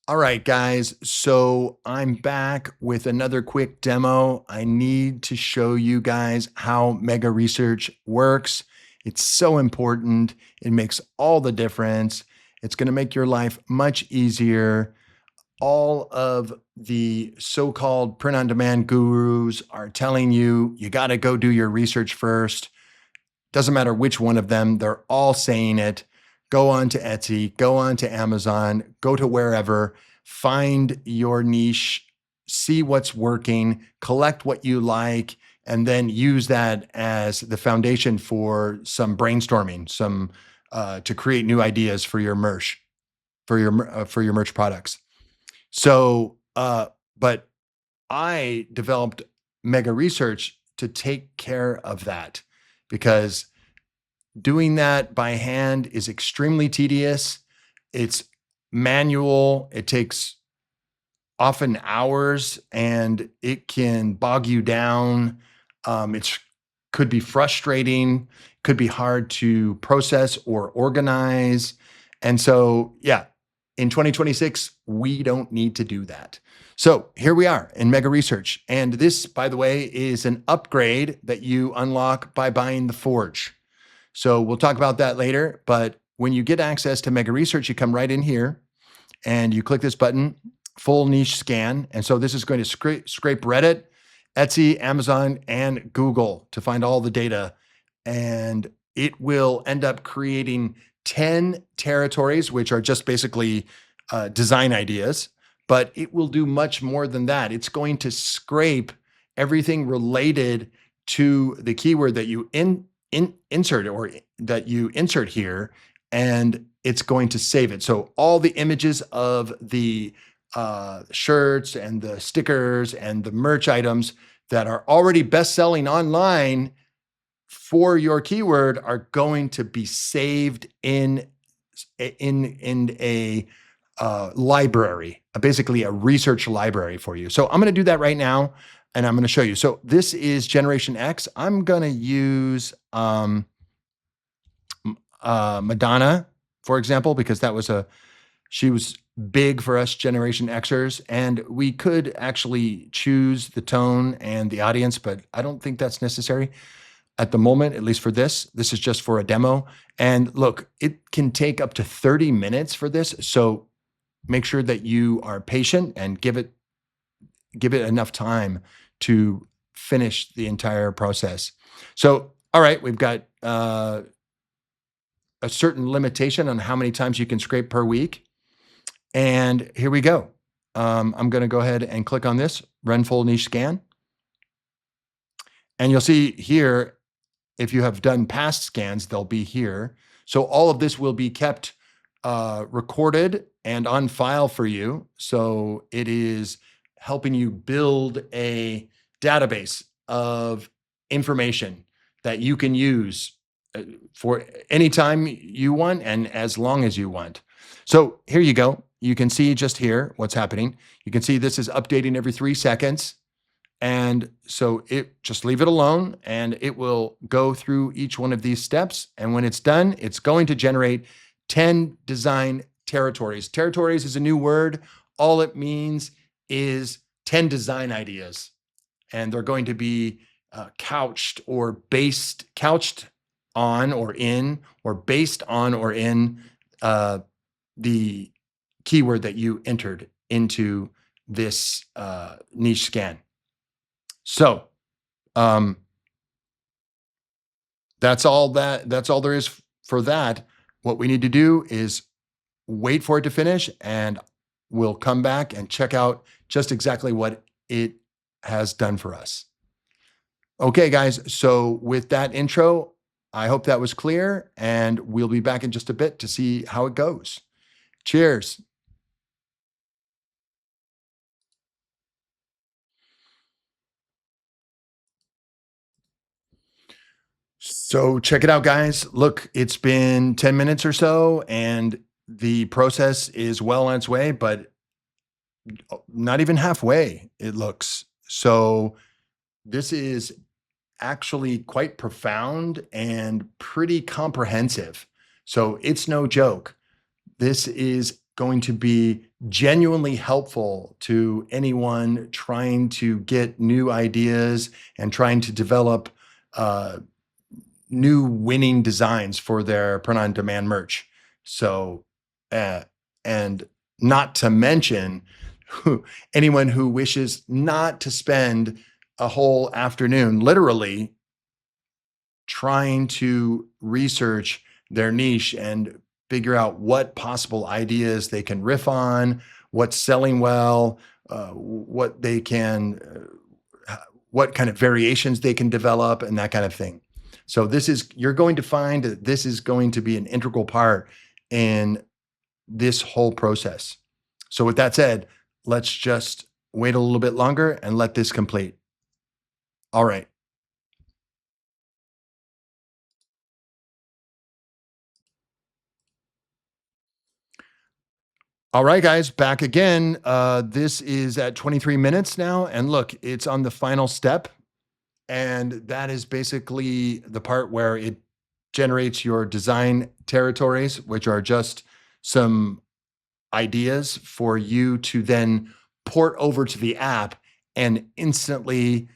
All right, guys. So I'm back with another quick demo. I need to show you guys how Mega Research works. It's so important. It makes all the difference. It's going to make your life much easier. All of the so-called print-on-demand gurus are telling you, you got to go do your research first. Doesn't matter which one of them, they're all saying it. Go on to Etsy, go on to Amazon, go to wherever, find your niche, see what's working, collect what you like, and then use that as the foundation for some brainstorming, some to create new ideas for your merch, for your merch products. So, but I developed Mega Research to take care of that because doing that by hand is extremely tedious. It's manual. It takes often hours and it can bog you down. It's could be frustrating, could be hard to process or organize. And so, yeah, in 2026, we don't need to do that. So here we are in Mega Research. And this, by the way, is an upgrade that you unlock by buying the Forge. So we'll talk about that later. But when you get access to Mega Research, you come right in here and you click this button, full niche scan. And so this is going to scrape Reddit, Etsy, Amazon, and Google to find all the data. And it will end up creating 10 territories, which are just basically design ideas. But it will do much more than that. It's going to scrape everything related to the keyword that you insert or that you insert here, and it's going to save it. So all the images of the shirts and the stickers and the merch items that are already best-selling online for your keyword are going to be saved in a library, basically a research library for you. So I'm going to do that right now, and I'm going to show you. So this is Generation X. I'm going to use Madonna, for example, because she was big for us Generation Xers, and we could actually choose the tone and the audience, but I don't think that's necessary at the moment, at least for this. This is just for a demo. And look, it can take up to 30 minutes for this. So make sure that you are patient and give it enough time to finish the entire process. So, all right, we've got a certain limitation on how many times you can scrape per week. And here we go. I'm going to go ahead and click on this, run full niche scan. And you'll see here, if you have done past scans, they'll be here. So all of this will be kept recorded and on file for you. So it is helping you build a database of information that you can use for any time you want and as long as you want. So here you go. You can see just here what's happening. You can see this is updating every 3 seconds. And so just leave it alone and it will go through each one of these steps. And when it's done, it's going to generate 10 design territories. Territories is a new word. All it means is 10 design ideas. And they're going to be couched on or in, or based on or in the keyword that you entered into this niche scan. So that's all there is for that. What we need to do is wait for it to finish, and we'll come back and check out just exactly what it has done for us. Okay, guys. So with that intro, I hope that was clear, and we'll be back in just a bit to see how it goes. Cheers. So check it out, guys. Look, it's been 10 minutes or so, and the process is well on its way, but not even halfway, it looks. So this is actually quite profound and pretty comprehensive. So it's no joke. This is going to be genuinely helpful to anyone trying to get new ideas and trying to develop uh, new winning designs for their print on demand merch. So, uh, and not to mention anyone who wishes not to spend a whole afternoon literally trying to research their niche and figure out what possible ideas they can riff on, what's selling well, what they can, what kind of variations they can develop, and that kind of thing. So you're going to find that this is going to be an integral part in this whole process. So with that said, let's just wait a little bit longer and let this complete. All right. All right, guys, back again. This is at 23 minutes now. And look, it's on the final step. And that is basically the part where it generates your design territories, which are just some ideas for you to then port over to the app and instantly,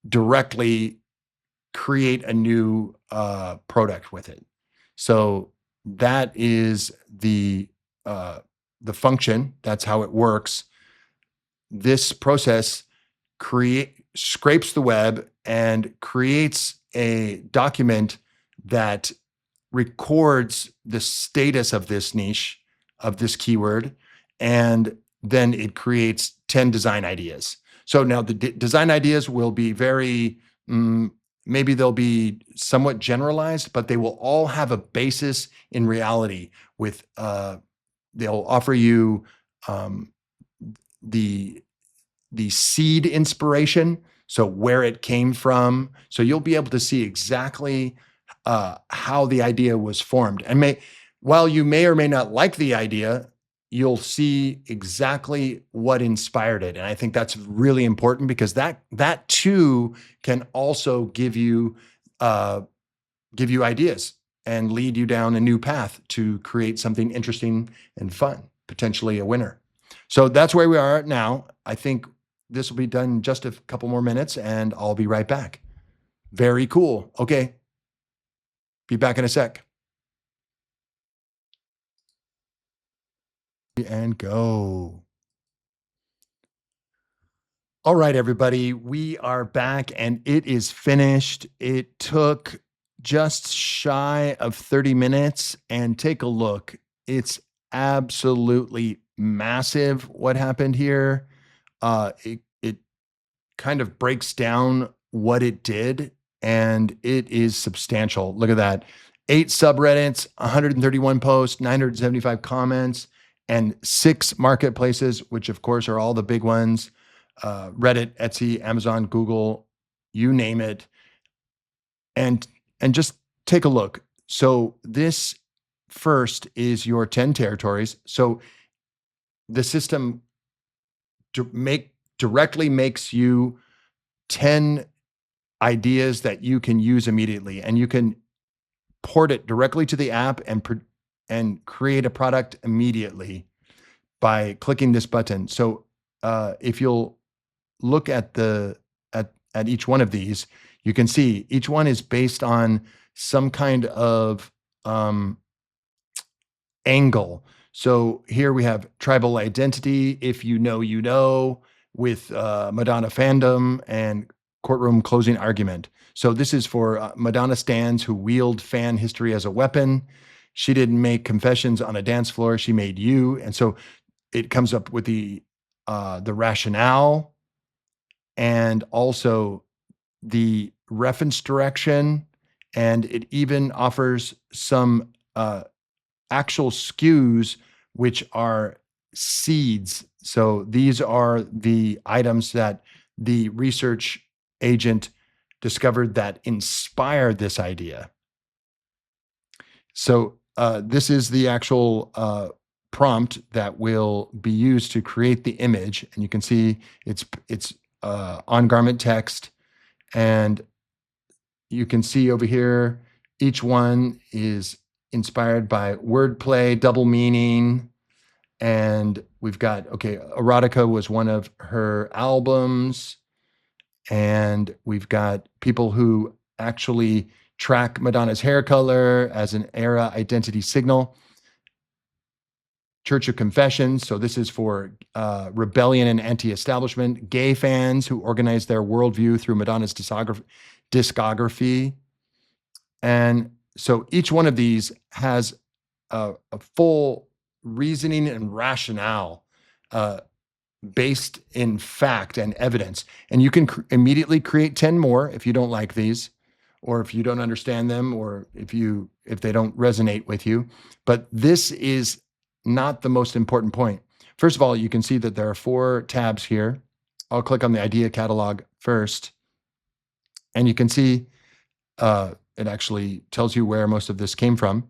directly create a new product with it. So that is uh, the function. That's how it works. This process create scrapes the web and creates a document that records the status of this niche, of this keyword, and then it creates 10 design ideas. So now the design ideas will be very, mm, maybe they'll be somewhat generalized, but they will all have a basis in reality with, they'll offer you um, the seed inspiration, so where it came from. So you'll be able to see exactly how the idea was formed. And while you may or may not like the idea, you'll see exactly what inspired it. And I think that's really important because that too can also uh, give you ideas and lead you down a new path to create something interesting and fun, potentially a winner. So that's where we are now. I think this will be done in just a couple more minutes and I'll be right back. Very cool. Okay. Be back in a sec. And go. All right, everybody. We are back and it is finished. It took just shy of 30 minutes. And take a look. It's absolutely massive what happened here. It kind of breaks down what it did, and it is substantial. Look at that. 8 subreddits, 131 posts, 975 comments, and 6 marketplaces, which of course are all the big ones. Reddit, Etsy, Amazon, Google, you name it. And just take a look. So this first is your 10 territories. So the system directly makes you 10 ideas that you can use immediately, and you can port it directly to the app and create a product immediately by clicking this button. So if you'll look at at each one of these, you can see each one is based on some kind of um, angle. So here we have tribal identity, if you know, you know, with Madonna fandom and courtroom closing argument. So this is for Madonna stans who wield fan history as a weapon. She didn't make confessions on a dance floor. She made you. And so it comes up with the rationale and also the reference direction. And it even offers some actual SKUs, which are seeds. So these are the items that the research agent discovered that inspired this idea. So this is the actual prompt that will be used to create the image, and you can see it's on garment text, and you can see over here each one is inspired by wordplay, double meaning, And we've got, okay, Erotica was one of her albums. And we've got people who actually track Madonna's hair color as an era identity signal. Church of Confession. So this is for rebellion and anti-establishment. Gay fans who organize their worldview through Madonna's discography. And so each one of these has a full reasoning and rationale uh, based in fact and evidence. And you can immediately create 10 more if you don't like these, or if you don't understand them, or if they don't resonate with you. But this is not the most important point. First of all, you can see that there are 4 tabs here. I'll click on the idea catalog first, and you can see it actually tells you where most of this came from.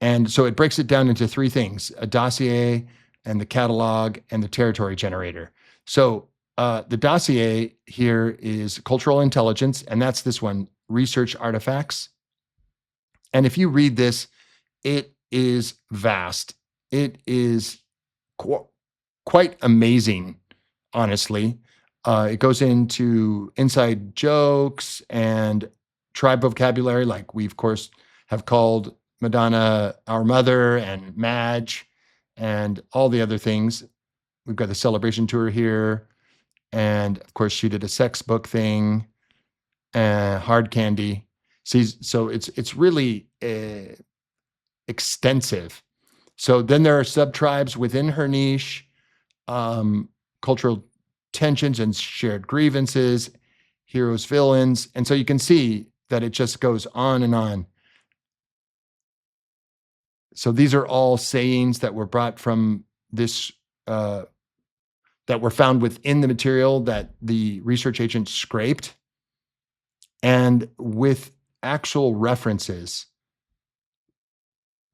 And so it breaks it down into 3 things: a dossier, and the catalog, and the territory generator. So the dossier here is cultural intelligence, and that's this one, research artifacts. And if you read this, it is vast. It is quite amazing, honestly. It goes into inside jokes and tribe vocabulary, like we, of course, have called Madonna our mother and Madge and all the other things. We've got the celebration tour here. And of course, she did a sex book thing, hard candy. See, so it's really extensive. So then there are sub tribes within her niche, um, cultural tensions and shared grievances, heroes, villains. And so you can see that it just goes on and on. So these are all sayings that were brought from this, uh, that were found within the material that the research agent scraped, and with actual references.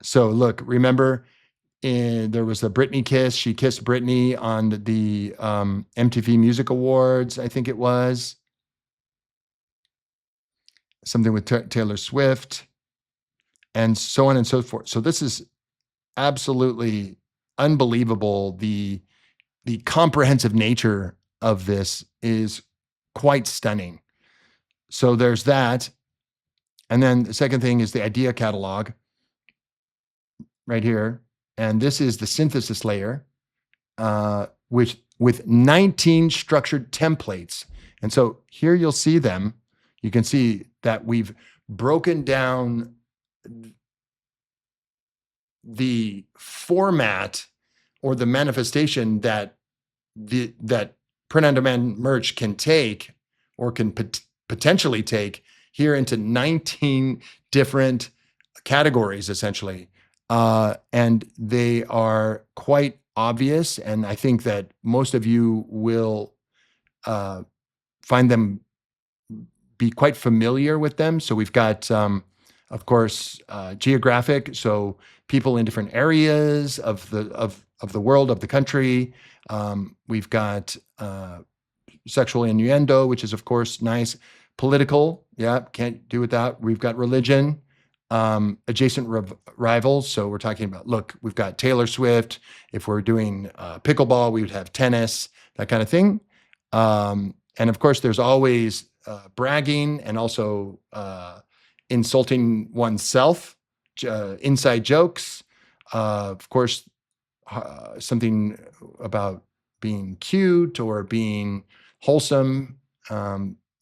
So look, remember, there was a Britney kiss. She kissed Britney on the MTV Music Awards, I think it was. Something with Taylor Swift, and so on and so forth. So this is absolutely unbelievable. The comprehensive nature of this is quite stunning. So there's that. And then the second thing is the idea catalog right here. And this is the synthesis layer, which with 19 structured templates. And so here you'll see them. You can see that we've broken down the format or the manifestation that that print-on-demand merch can take, or can potentially take, here into 19 different categories, essentially. And they are quite obvious, and I think that most of you will find them, be quite familiar with them. So we've got, of course, geographic. So people in different areas of the world, of the country. We've got sexual innuendo, which is, of course, nice. Political, yeah, can't do without. We've got religion, adjacent rivals. So we're talking about, look, we've got Taylor Swift. If we're doing pickleball, we would have tennis, that kind of thing. And of course, there's always bragging, and also insulting oneself, inside jokes. Of course, something about being cute or being wholesome,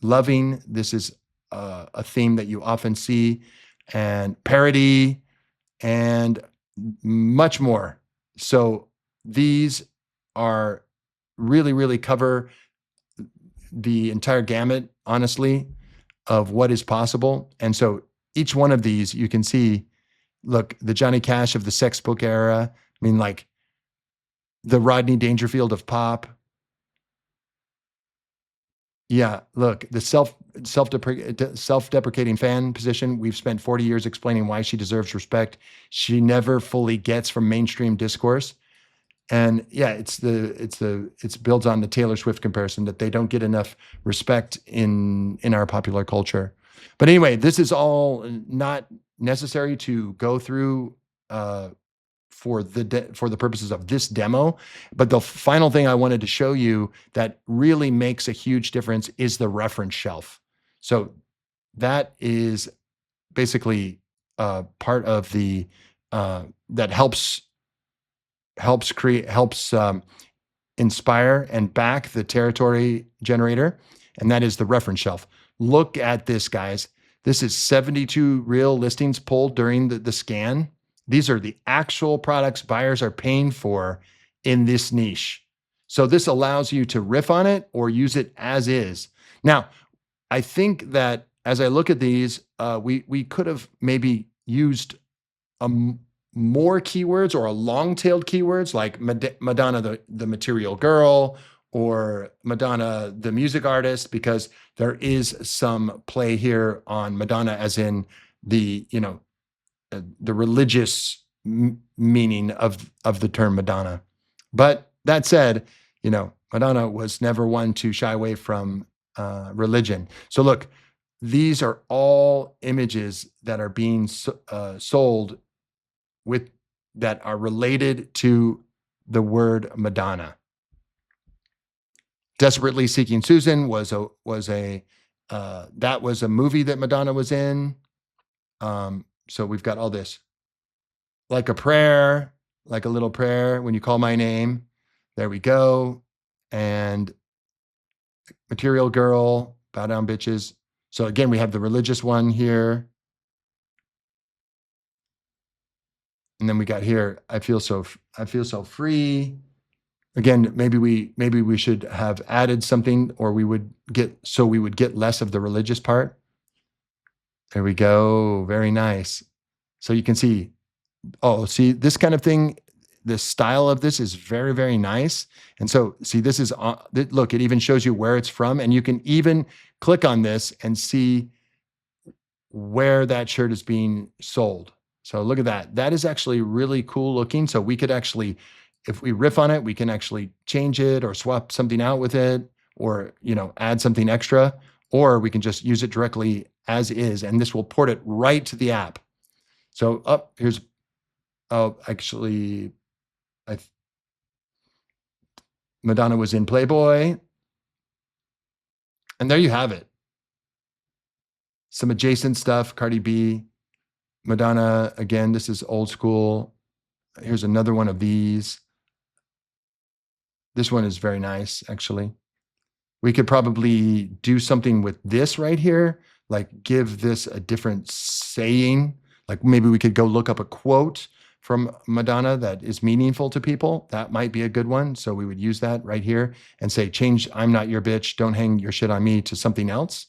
loving. This is a theme that you often see, and parody, and much more. So these are really, really cover the entire gamut, honestly, of what is possible. And so each one of these, you can see, look, the Johnny Cash of the sex book era. I mean, like the Rodney Dangerfield of pop. Yeah, look, the self-deprecating fan position. We've spent 40 years explaining why she deserves respect. She never fully gets from mainstream discourse. And yeah, it builds on the Taylor Swift comparison, that they don't get enough respect in our popular culture. But anyway, this is all not necessary to go through for the purposes of this demo. But the final thing I wanted to show you that really makes a huge difference is the reference shelf. So that is basically part of the that helps inspire and back the territory generator, and that is the reference shelf. Look at this, guys. This is 72 real listings pulled during the scan. These are the actual products buyers are paying for in this niche. So this allows you to riff on it or use it as is. Now, I think that as I look at these, we could have maybe used more keywords or a long-tailed keywords like Madonna, the material girl, or Madonna, the music artist, because there is some play here on Madonna, as in the religious meaning of the term Madonna. But that said, Madonna was never one to shy away from religion. So look, these are all images that are being sold with that are related to the word Madonna. Desperately Seeking Susan was a movie that Madonna was in. So we've got all this. Like a prayer, like a little prayer when you call my name. There we go. And Material Girl, Bow Down Bitches. So again, we have the religious one here. And then we got here, I feel so free. Again, maybe we should have added something, or we would get less of the religious part. There we go. Very nice. So you can see, see this kind of thing, the style of this is very, very nice. And so see, this is, look, it even shows you where it's from, and you can even click on this and see where that shirt is being sold. So look at that. That is actually really cool looking. So we could actually, if we riff on it, we can actually change it or swap something out with it, or, add something extra, or we can just use it directly as is, and this will port it right to the app. So here's, actually, Madonna was in Playboy. And there you have it. Some adjacent stuff, Cardi B, Madonna, again, this is old school. Here's another one of these. This one is very nice, actually. We could probably do something with this right here, like give this a different saying. Like maybe we could go look up a quote from Madonna that is meaningful to people. That might be a good one. So we would use that right here and say, change "I'm not your bitch, don't hang your shit on me" to something else.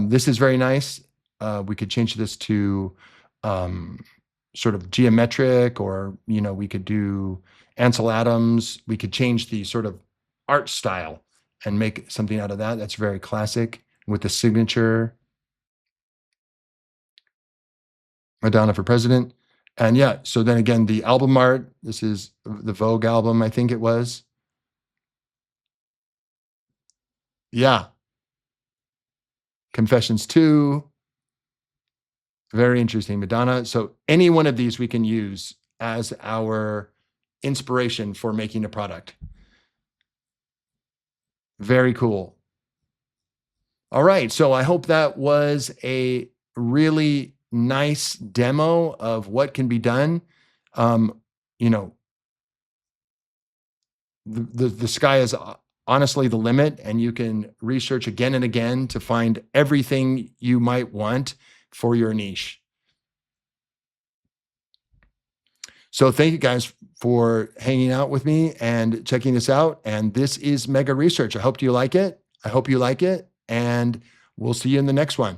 This is very nice. We could change this to sort of geometric, or, we could do Ansel Adams. We could change the sort of art style and make something out of that. That's very classic with the signature. Madonna for president. And yeah, so then again, the album art, this is the Vogue album, I think it was. Yeah. Confessions 2. Very interesting. Madonna. So any one of these we can use as our inspiration for making a product. Very cool. All right. So I hope that was a really nice demo of what can be done. You know, the sky is honestly the limit, and you can research again and again to find everything you might want for your niche. So thank you guys for hanging out with me and checking this out. And this is Mega Research. I hope you like it. I hope you like it. And we'll see you in the next one.